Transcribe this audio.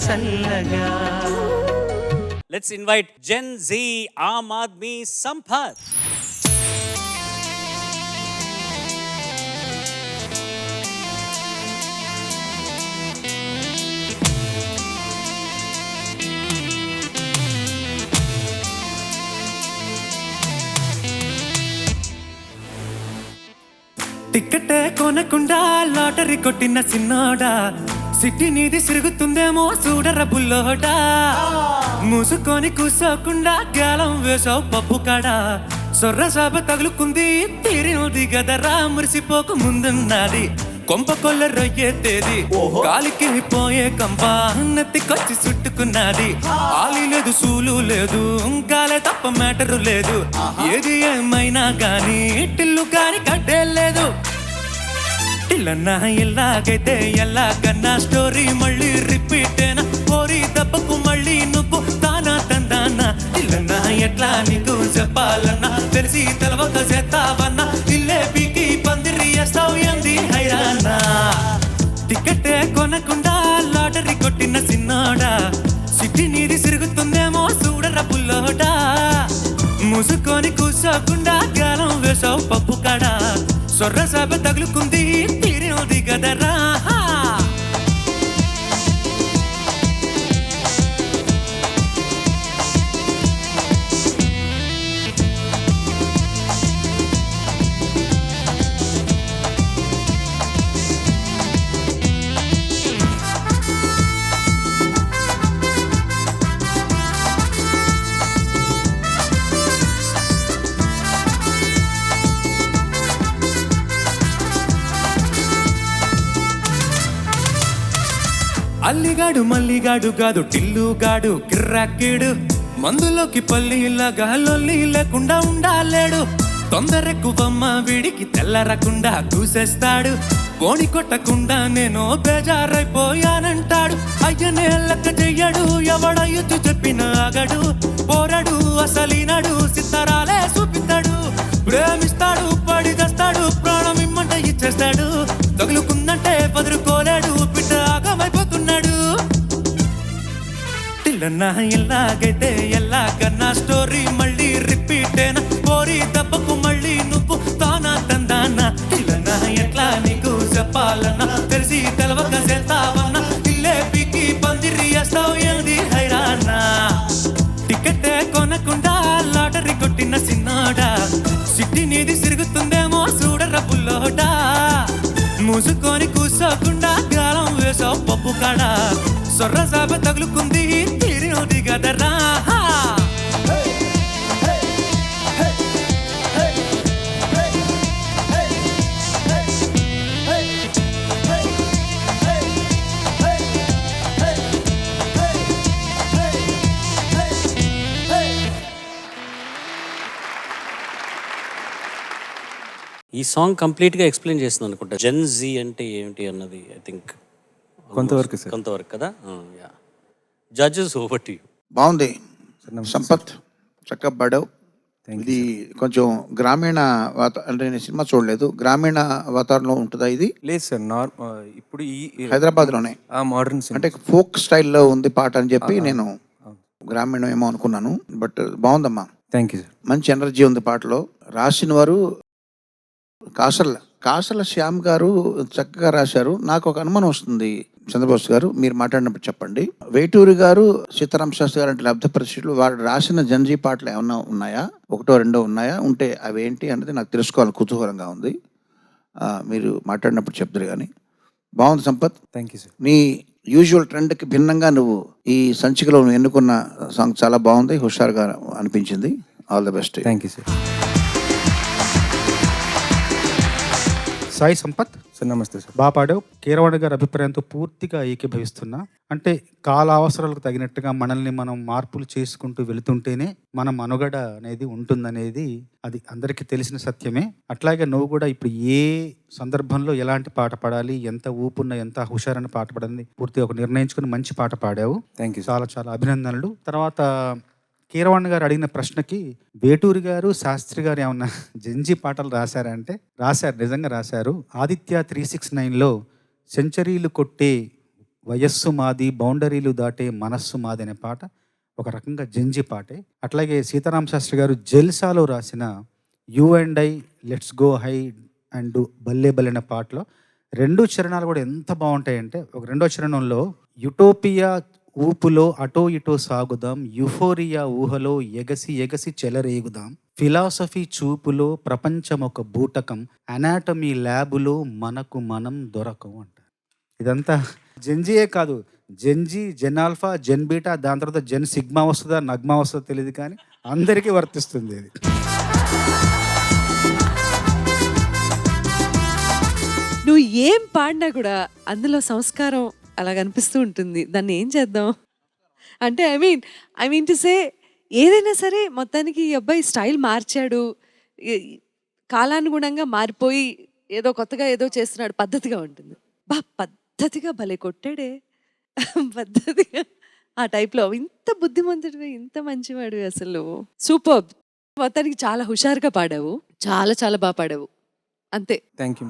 చల్లగా. Let's invite Gen Z Aam Aadmi Sampath. టికెటే కొనకుండా lottery కొట్టిన సిన్నోడా, సిటీ నీది సిరుగుతుందేమో చూడర బుల్లోడా. మూసుకొని కూసోకుండా గాలం వేసావు పప్పు కాడా, సొర్ర సాబ తగులుకుంది తీరినది గదరా. మురిసిపోక ముందున్నది కొంప కొల్ల రొయ్యే తేది, కాలికి పోయే కంప నెత్తికొచ్చి చుట్టుకున్నది. ఆలి లేదు సూలు లేదు గాలే తప్ప మ్యాటరు లేదు, ఏది ఏమైనా గాని టిల్లు గాని కట్టే లేదు. ఇల్లన్నా ఎల్లాగైతే ఎల్లాగన్నా స్టోరీ మళ్ళీ రిపీటేనా, పోరి దెబ్బకు మళ్ళీ నువ్వు తానా తందానా. ఇల్లన్నా ఎట్లా నీకు చెప్పాలన్నా, తెలిసి తెలవక చేస్తావన్నా, ఇల్లే పీకి పందిరి వేస్తావు ఏంది హైరానా. టికెటే కొనకుండా లాటరీ కొట్టిన సిన్నోడా, సిటీ నీది సిరుగుతుందేమో చూడర బుల్లోడా. మూసుకొని కూసోకుండా గాలం వేసావు పప్పు కాడా, సొర్ర సాబ తగులుకుంది తీరినది గదరా. అల్లిగాడు మల్లిగాడు కాదు టిల్లుగాడు కిర్రాకీడు, మందులోకి పల్లిలాగా లొల్లి లేకుండా ఉండాలేడు. తొందరెక్కువమ్మ వీడికి తెల్లరకుండా కూసేస్తాడు, బోని కొట్టకుండా నేను బేజారైపోయానంటాడు. అయ్యనే లెక్క చెయ్యడు ఎవడయ్యొచ్చు చెప్పిన ఆగడు, పోరడు అసలినడు సిత్తరాలే చూపిస్తాడు. ప్రేమిస్తాడు పడి తెస్తాడు, ప్రాణం ఇమ్మంట ఇచ్చేస్తాడు. తగులుకుందంటే వదులుకోలేడు, బిడ్డ ఆగమైపోతున్నాడు. ఇల్లన్నా ఎల్లాగైతే ఎల్లాగన్నా స్టోరీ మళ్ళీ రిపీటేనా, పోరి దెబ్బకు మళ్ళీ నువ్వు తానా తందానా. ఇల్లన్నా ఎట్లా నీకు చెప్పాలన్నా, తెలిసి తెలవక చేస్తావన్నా, ఇల్లే పీకి పందిరి వేస్తావు ఏంది హైరానా. టికెటే కొనకుండా లాటరీ కొట్టిన సిన్నోడా, సిటీ నీది సిరుగుతుందేమో చూడర బుల్లోడా. మూసుకొని కూసోకుండా గాలం వేసావు పప్పు కాడా, సొర్ర సాబ తగులుకుంది తీరినది గదరా. ఈ సాంగ్ కంప్లీట్గా ఎక్స్ప్లెయిన్ చేస్తుంది అనుకుంటా, జెన్ జీ అంటే ఏమిటి అన్నది. ఐ థింక్ కొంతవరకు కదా. Judges over to you. బాగుంది సంపత్, చక్కగా పాడావు. ఇది కొంచెం గ్రామీణ అంటే నేను సినిమా చూడలేదు, గ్రామీణ వాతావరణంలో ఉంటుందా ఇది? లేదు సార్, ఇప్పుడు ఈ హైదరాబాద్లోనే మోడర్న్ అంటే ఫోక్ స్టైల్లో ఉంది పాట అని చెప్పి నేను గ్రామీణం ఏమో అనుకున్నాను. బట్ బాగుందమ్మా, థ్యాంక్ యూ సార్. మంచి ఎనర్జీ ఉంది పాటలో. రాసిన వారు కాసర్ల శ్యామ్ గారు చక్కగా రాశారు. నాకు ఒక అనుమానం వస్తుంది చంద్రబోస్ గారు, మీరు మాట్లాడినప్పుడు చెప్పండి. వేటూరి గారు, సీతారామ శాస్త్రి గారు అంటే లబ్ధ పరిస్థితులు వారు రాసిన జంజీ పాటలు ఏమన్నా ఉన్నాయా, ఒకటో రెండో ఉన్నాయా? ఉంటే అవి ఏంటి అన్నది నాకు తెలుసుకోవాలని కుతూహలంగా ఉంది. మీరు మాట్లాడినప్పుడు చెప్తారు. కానీ బాగుంది సంపత్, థ్యాంక్ యూ సార్. నీ యూజువల్ ట్రెండ్కి భిన్నంగా నువ్వు ఈ సంచికలో ఎన్నుకున్న సాంగ్ చాలా బాగుంది, హుషారుగా అనిపించింది. All the best. Thank you sir. Sai Sampath sir నమస్తే సార్. బాగా పాడావు. కీరవాణి గారి అభిప్రాయంతో పూర్తిగా ఏకీభవిస్తున్నా. అంటే కాల అవసరాలకు తగినట్టుగా మనల్ని మనం మార్పులు చేసుకుంటూ వెళుతుంటేనే మన మనుగడ అనేది ఉంటుందనేది అది అందరికీ తెలిసిన సత్యమే. అట్లాగే నువ్వు కూడా ఇప్పుడు ఏ సందర్భంలో ఎలాంటి పాట పాడాలి, ఎంత ఊపున్న ఎంత హుషారైన పాట పాడాలని పూర్తిగా ఒక నిర్ణయించుకుని మంచి పాట పాడావు. Thank you. చాలా చాలా అభినందనలు. తర్వాత కీరవాణి గారు అడిగిన ప్రశ్నకి వేటూరి గారు, శాస్త్రి గారు ఏమన్నా జంజీ పాటలు రాశారా అంటే రాశారు, నిజంగా రాశారు. ఆదిత్య 369లో సెంచరీలు కొట్టే వయస్సు మాది బౌండరీలు దాటే మనస్సు మాది అనే పాట ఒక రకంగా జంజి పాటే. అట్లాగే సీతారామ శాస్త్రి గారు జల్సాలో రాసిన you and I let's go high and బల్లే బల్లే అనే పాటలో 2 చరణాలు కూడా ఎంత బాగుంటాయంటే, ఒక 2వ చరణంలో యుటోపియా ఊపులో అటో ఇటో సాగుదాం, యుఫోరియా ఊహలో ఎగసి ఎగసి చెలరేగుదాం, ఫిలాసఫీ చూపులో ప్రపంచం ఒక బూటకం, అనాటమీ ల్యాబులో మనకు మనం దొరకం అంటారు. ఇదంతా జెన్జీయే కాదు, జెన్జీ, జెన్ ఆల్ఫా, జెన్ బీటా, దాని తర్వాత జెన్ సిగ్మా వస్తుందా నగ్మా వస్తుందో తెలియదు, కానీ అందరికీ వర్తిస్తుంది ఇది. నువ్వు ఏం పాడినా కూడా అందులో సంస్కారం అలా కనిపిస్తూ ఉంటుంది. దాన్ని ఏం చేద్దాం అంటే ఐ మీన్ టు సే, ఏదైనా సరే మొత్తానికి ఈ అబ్బాయి స్టైల్ మార్చాడు, కాలానుగుణంగా మారిపోయి ఏదో కొత్తగా ఏదో చేస్తున్నాడు, పద్ధతిగా ఉంటుంది. పద్ధతిగా భలే కొట్టాడే, పద్ధతిగా ఆ టైప్లో. ఇంత బుద్ధిమంతుడివి, ఇంత మంచివాడివి, అసలు సూపర్. మొత్తానికి చాలా హుషారుగా పాడావు, చాలా చాలా బాగా పాడావు, అంతే. Thank you.